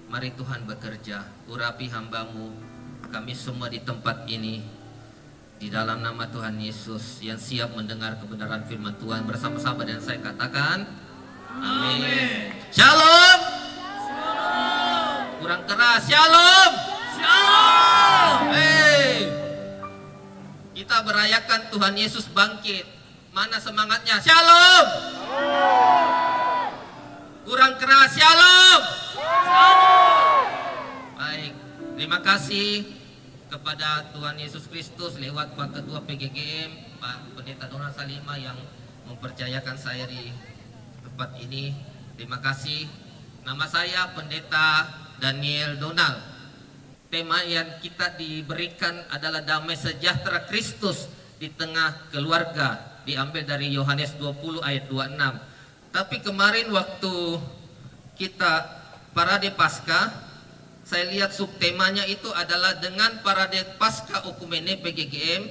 Mari Tuhan bekerja, urapi hamba-Mu, kami semua di tempat ini, di dalam nama Tuhan Yesus yang siap mendengar kebenaran firman Tuhan bersama-sama dengan saya katakan, amin. Shalom. Kurang keras, shalom. Hey, kita merayakan Tuhan Yesus bangkit. Mana semangatnya? Shalom. Kurang keras, shalom. Baik, terima kasih kepada Tuhan Yesus Kristus lewat Pak Ketua PGGM, Pak Pendeta Donald Salima yang mempercayakan saya di tempat ini. Terima kasih. Nama saya Pendeta Daniel Donald. Tema yang kita diberikan adalah damai sejahtera Kristus di tengah keluarga, diambil dari Yohanes 20 ayat 26. Tapi kemarin waktu kita parade Paskah, saya lihat subtemanya itu adalah dengan parade Paskah Okumene PGGM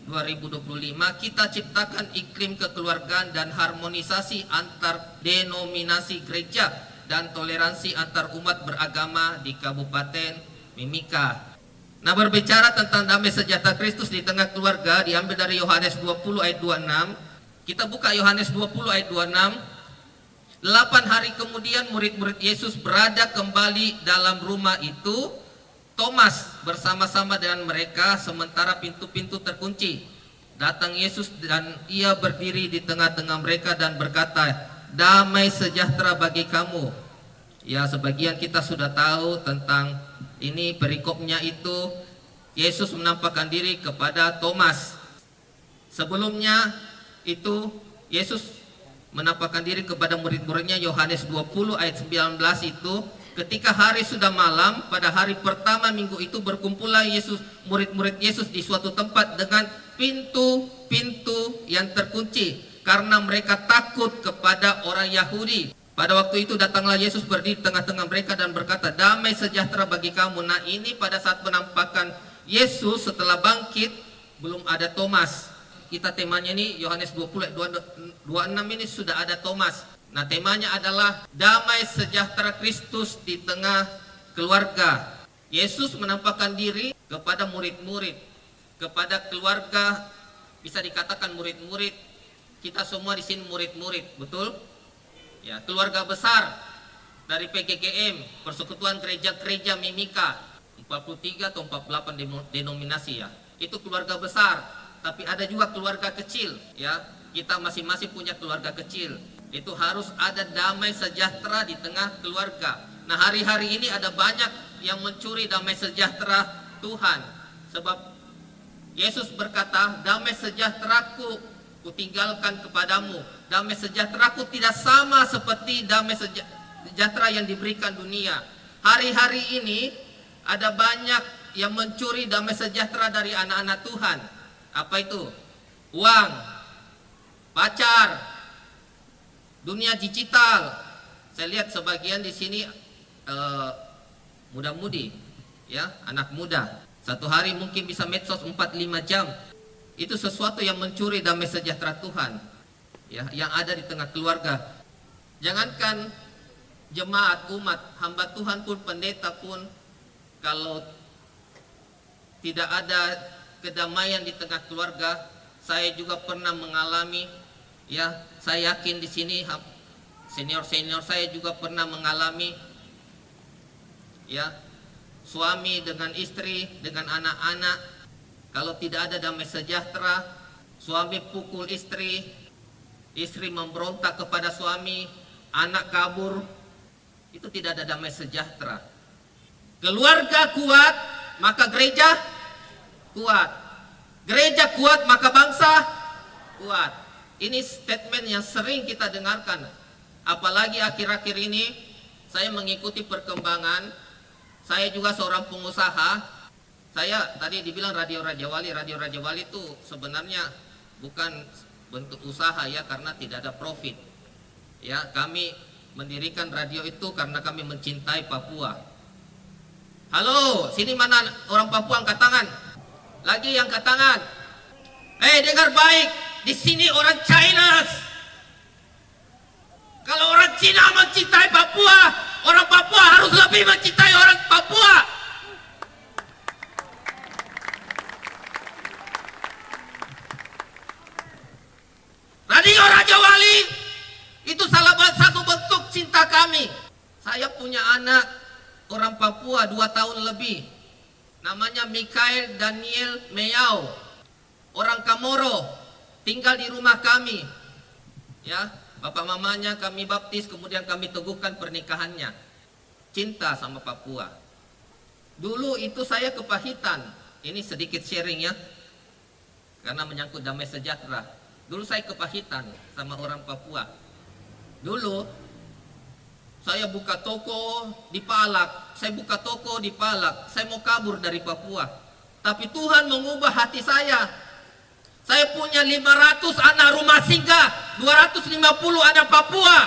2025 kita ciptakan iklim kekeluargaan dan harmonisasi antar denominasi gereja dan toleransi antar umat beragama di Kabupaten Mimika. Nah, berbicara tentang damai sejahtera Kristus di tengah keluarga diambil dari Yohanes 20 ayat 26. Kita buka Yohanes 20 ayat 26. 8 hari kemudian murid-murid Yesus berada kembali dalam rumah itu. Thomas bersama-sama dengan mereka sementara pintu-pintu terkunci. Datang Yesus dan ia berdiri di tengah-tengah mereka dan berkata, damai sejahtera bagi kamu. Ya, sebagian kita sudah tahu tentang ini perikopnya itu. Yesus menampakkan diri kepada Thomas. Sebelumnya itu Yesus menampakkan diri kepada murid-muridnya. Yohanes 20 ayat 19 itu, ketika hari sudah malam pada hari pertama minggu itu berkumpullah murid-murid Yesus di suatu tempat dengan pintu-pintu yang terkunci karena mereka takut kepada orang Yahudi. Pada waktu itu datanglah Yesus berdiri di tengah-tengah mereka dan berkata, damai sejahtera bagi kamu. Nah, ini pada saat penampakan Yesus setelah bangkit belum ada Thomas. Kita temanya ini Yohanes 20 26 ini sudah ada Thomas. Nah, temanya adalah damai sejahtera Kristus di tengah keluarga. Yesus menampakkan diri kepada murid-murid, kepada keluarga, bisa dikatakan murid-murid. Kita semua di sini murid-murid, betul? Ya, keluarga besar dari PGGM, Persekutuan Gereja-Gereja Mimika, 43 atau 48 denominasi ya. Itu keluarga besar. Tapi ada juga keluarga kecil, ya. Kita masing-masing punya keluarga kecil. Itu harus ada damai sejahtera di tengah keluarga. Nah, hari-hari ini ada banyak yang mencuri damai sejahtera Tuhan. Sebab Yesus berkata, damai sejahteraku kutinggalkan kepadamu. Damai sejahteraku tidak sama seperti damai sejahtera yang diberikan dunia. Hari-hari ini ada banyak yang mencuri damai sejahtera dari anak-anak Tuhan. Apa itu? Uang, pacar, dunia digital. Saya lihat sebagian di sini muda-mudi, ya, anak muda. Satu hari mungkin bisa medsos 4-5 jam. Itu sesuatu yang mencuri damai sejahtera Tuhan, ya, yang ada di tengah keluarga. Jangankan jemaat, umat, hamba Tuhan pun, pendeta pun, kalau tidak ada kedamaian di tengah keluarga, saya juga pernah mengalami, ya, saya yakin di sini senior-senior saya juga pernah mengalami, ya, suami dengan istri, dengan anak-anak, kalau tidak ada damai sejahtera, suami pukul istri, istri memberontak kepada suami, anak kabur, itu tidak ada damai sejahtera. Keluarga kuat, maka gereja kuat. Gereja kuat, maka bangsa kuat. Ini statement yang sering kita dengarkan. Apalagi akhir-akhir ini saya mengikuti perkembangan. Saya juga seorang pengusaha. Saya tadi dibilang Radio Raja Wali. Radio Raja Wali itu sebenarnya bukan bentuk usaha, ya, karena tidak ada profit. Ya, kami mendirikan radio itu karena kami mencintai Papua. Halo, sini mana orang Papua angkat tangan? Lagi yang angkat tangan. Dengar baik, di sini orang China. Kalau orang Cina mencintai Papua, orang Papua harus lebih mencintai anak orang Papua 2 tahun lebih. Namanya Mikael Daniel Meyau. Orang Kamoro, tinggal di rumah kami. Ya, bapak mamanya kami baptis, kemudian kami teguhkan pernikahannya. Cinta sama Papua. Dulu itu saya kepahitan. Ini sedikit sharing ya, karena menyangkut damai sejahtera. Dulu saya kepahitan sama orang Papua. Dulu saya buka toko di Palak, saya buka toko di Palak, saya mau kabur dari Papua. Tapi Tuhan mengubah hati saya. Saya punya 500 anak rumah singgah, 250 anak Papua.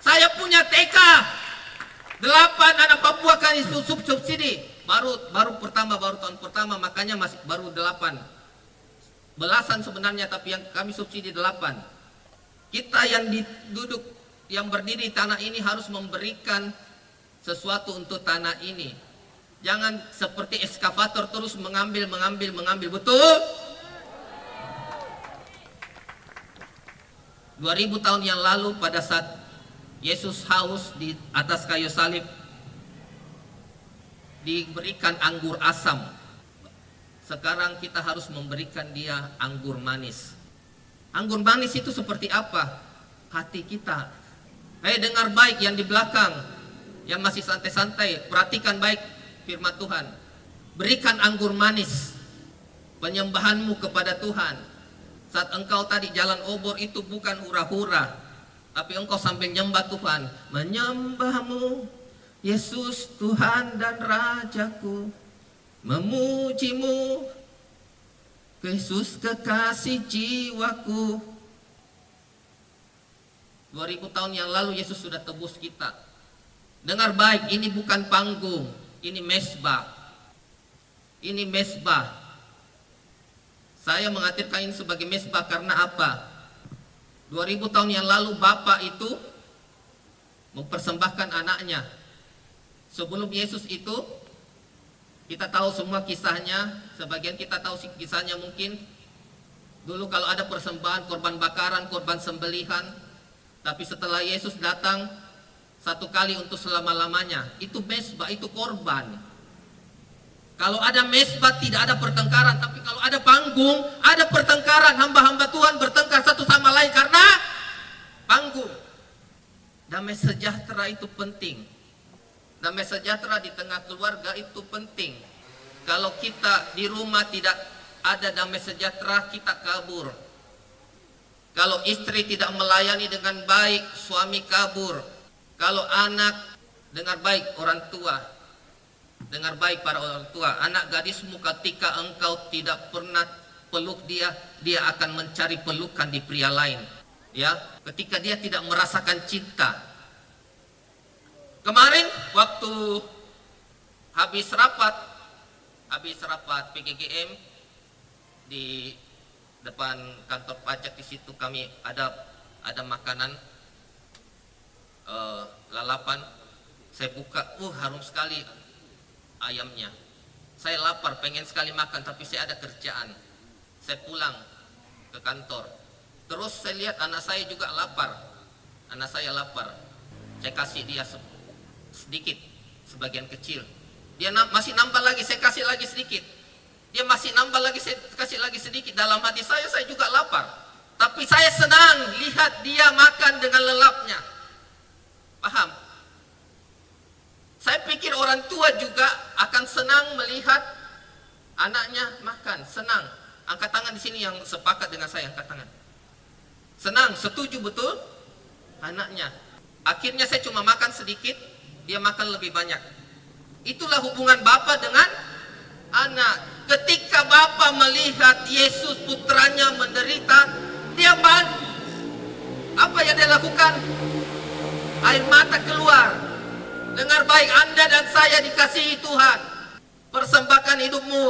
Saya punya TK, 8 anak Papua kan subsidi. Baru tahun pertama, makanya masih baru 8. Belasan sebenarnya, tapi yang kami subsidi 8. Kita yang duduk, yang berdiri di tanah ini harus memberikan sesuatu untuk tanah ini. Jangan seperti eskavator terus mengambil, betul? 2000 tahun yang lalu pada saat Yesus haus di atas kayu salib, diberikan anggur asam. Sekarang kita harus memberikan dia anggur manis. Anggur manis itu seperti apa? Hati kita. Hei, dengar baik yang di belakang, yang masih santai-santai, perhatikan baik firman Tuhan. Berikan anggur manis penyembahanmu kepada Tuhan. Saat engkau tadi jalan obor itu bukan hura-hura, tapi engkau sambil nyembah Tuhan. Menyembahmu Yesus Tuhan dan Rajaku, memujimu Yesus kekasih jiwaku. 2000 tahun yang lalu Yesus sudah tebus kita. Dengar baik, ini bukan panggung, ini mesbah. Ini mesbah. Saya mengartikan ini sebagai mesbah karena apa? 2000 tahun yang lalu Bapak itu mempersembahkan anaknya. Sebelum Yesus itu, kita tahu semua kisahnya, sebagian kita tahu kisahnya mungkin. Dulu kalau ada persembahan, korban bakaran, korban sembelihan. Tapi setelah Yesus datang, satu kali untuk selama-lamanya. Itu mesbah, itu korban. Kalau ada mesbah tidak ada pertengkaran. Tapi kalau ada panggung, ada pertengkaran. Hamba-hamba Tuhan bertengkar satu sama lain karena panggung. Damai sejahtera itu penting. Damai sejahtera di tengah keluarga itu penting. Kalau kita di rumah tidak ada damai sejahtera, kita kabur. Kalau istri tidak melayani dengan baik, suami kabur. Kalau anak, dengar baik orang tua. Dengar baik para orang tua. Anak gadismu ketika engkau tidak pernah peluk dia, dia akan mencari pelukan di pria lain. Ya, ketika dia tidak merasakan cinta. Kemarin waktu habis rapat PGGM di depan kantor pajak, di situ kami ada makanan lalapan. Saya buka, harum sekali ayamnya. Saya lapar, pengen sekali makan, tapi saya ada kerjaan. Saya pulang ke kantor. Terus saya lihat anak saya juga lapar. Saya kasih dia sedikit, sebagian kecil. Dia masih nambah lagi, saya kasih lagi sedikit. Dia masih nambah lagi, saya kasih lagi sedikit. Dalam hati saya juga lapar. Tapi saya senang lihat dia makan dengan lelapnya. Paham? Saya pikir orang tua juga akan senang melihat anaknya makan. Senang. Angkat tangan di sini yang sepakat dengan saya, angkat tangan. Senang, setuju betul? Anaknya. Akhirnya saya cuma makan sedikit, dia makan lebih banyak. Itulah hubungan Bapa dengan anak. Ketika Bapa melihat Yesus putranya menderita, dia apa yang dia lakukan? Air mata keluar. Dengar baik, Anda dan saya dikasihi Tuhan. Persembahkan hidupmu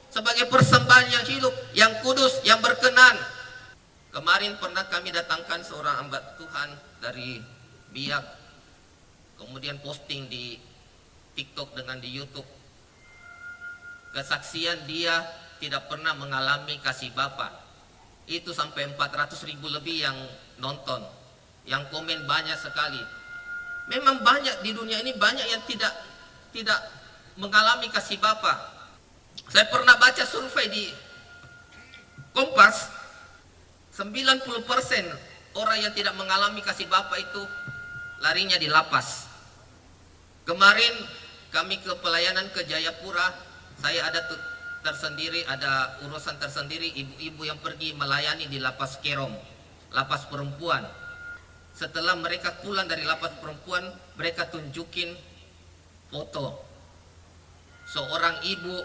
sebagai persembahan yang hidup, yang kudus, yang berkenan. Kemarin pernah kami datangkan seorang hamba Tuhan dari Biak, kemudian posting di TikTok dengan di YouTube. Kesaksian dia tidak pernah mengalami kasih Bapa. Itu sampai 400.000 lebih yang nonton, yang komen banyak sekali. Memang banyak di dunia ini, banyak yang tidak mengalami kasih Bapa. Saya pernah baca survei di Kompas, 90% orang yang tidak mengalami kasih Bapa itu larinya di lapas. Kemarin kami ke pelayanan ke Jayapura, saya ada ada urusan tersendiri, ibu-ibu yang pergi melayani di lapas Kerom, lapas perempuan. Setelah mereka pulang dari lapas perempuan, mereka tunjukin foto seorang ibu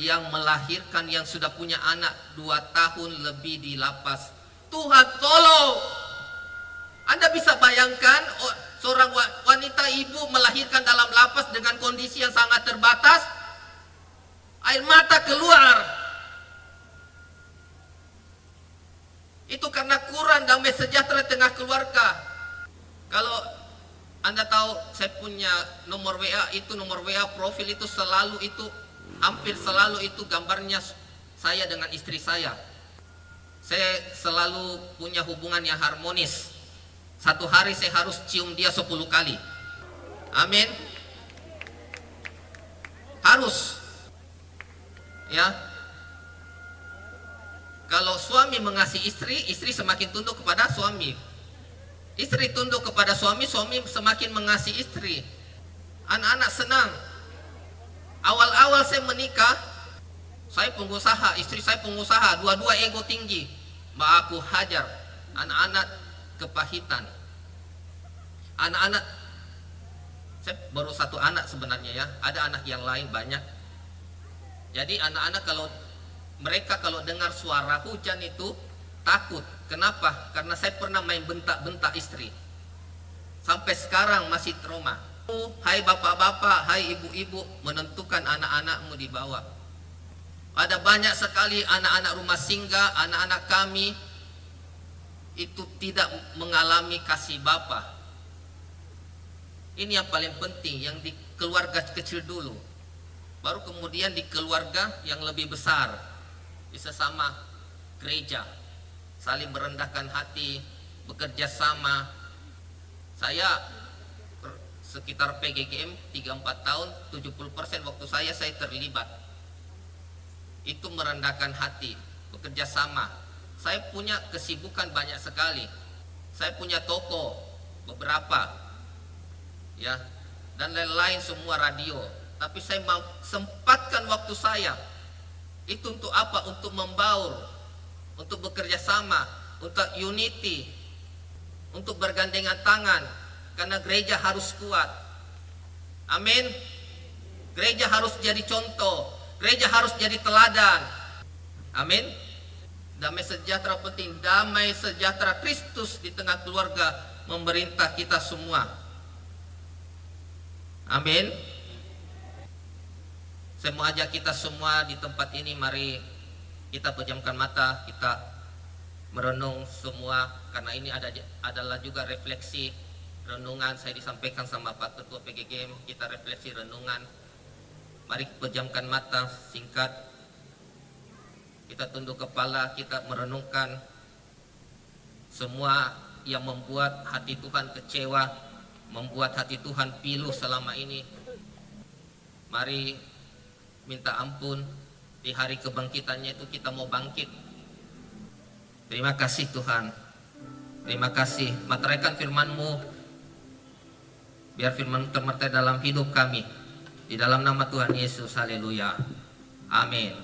yang melahirkan, yang sudah punya anak 2 tahun lebih di lapas. Tuhan tolong! Anda bisa bayangkan seorang wanita ibu melahirkan dalam lapas dengan kondisi yang sangat terbatas, air mata keluar. Itu karena kurang damai sejahtera di tengah keluarga. Kalau Anda tahu, saya punya nomor WA, itu nomor WA profil itu selalu itu, hampir selalu itu gambarnya saya dengan istri saya. Saya selalu punya hubungan yang harmonis. Satu hari saya harus cium dia 10 kali. Amin. Harus. Ya. Kalau suami mengasihi istri, istri semakin tunduk kepada suami. Istri tunduk kepada suami, suami semakin mengasihi istri. Anak-anak senang. Awal-awal saya menikah, saya pengusaha, istri saya pengusaha, dua-dua ego tinggi. Mbak aku hajar, anak-anak kepahitan. Anak-anak, saya baru 1 anak sebenarnya ya, ada anak yang lain banyak. Jadi anak-anak mereka kalau dengar suara hujan itu takut. Kenapa? Karena saya pernah main bentak-bentak istri. Sampai sekarang masih trauma. Hai bapak-bapak, hai ibu-ibu, menentukan anak-anakmu di bawah. Ada banyak sekali anak-anak rumah singgah, anak-anak kami itu tidak mengalami kasih Bapa. Ini yang paling penting, yang di keluarga kecil dulu. Baru kemudian di keluarga yang lebih besar. Bisa sama gereja, saling merendahkan hati, bekerja sama. Saya sekitar PGGM 3-4 tahun, 70% waktu saya terlibat. Itu merendahkan hati, bekerja sama. Saya punya kesibukan banyak sekali. Saya punya toko beberapa, ya, dan lain-lain, semua radio. Tapi saya mau sempatkan waktu saya itu untuk apa? Untuk membaur, untuk bekerja sama, untuk unity, untuk bergandengan tangan. Karena gereja harus kuat. Amin. Gereja harus jadi contoh. Gereja harus jadi teladan. Amin. Damai sejahtera penting. Damai sejahtera Kristus di tengah keluarga memerintah kita semua. Amin. Saya mau ajak kita semua di tempat ini, mari kita pejamkan mata, kita merenung semua. Karena ini adalah juga refleksi renungan. Saya disampaikan sama Pak Ketua PGGM, kita refleksi renungan. Mari pejamkan mata singkat, kita tunduk kepala, kita merenungkan semua yang membuat hati Tuhan kecewa, membuat hati Tuhan pilu selama ini. Mari minta ampun. Di hari kebangkitannya itu kita mau bangkit. Terima kasih Tuhan, terima kasih. Materaikan firman-Mu, biar firman termeter dalam hidup kami. Di dalam nama Tuhan Yesus, haleluya, amin.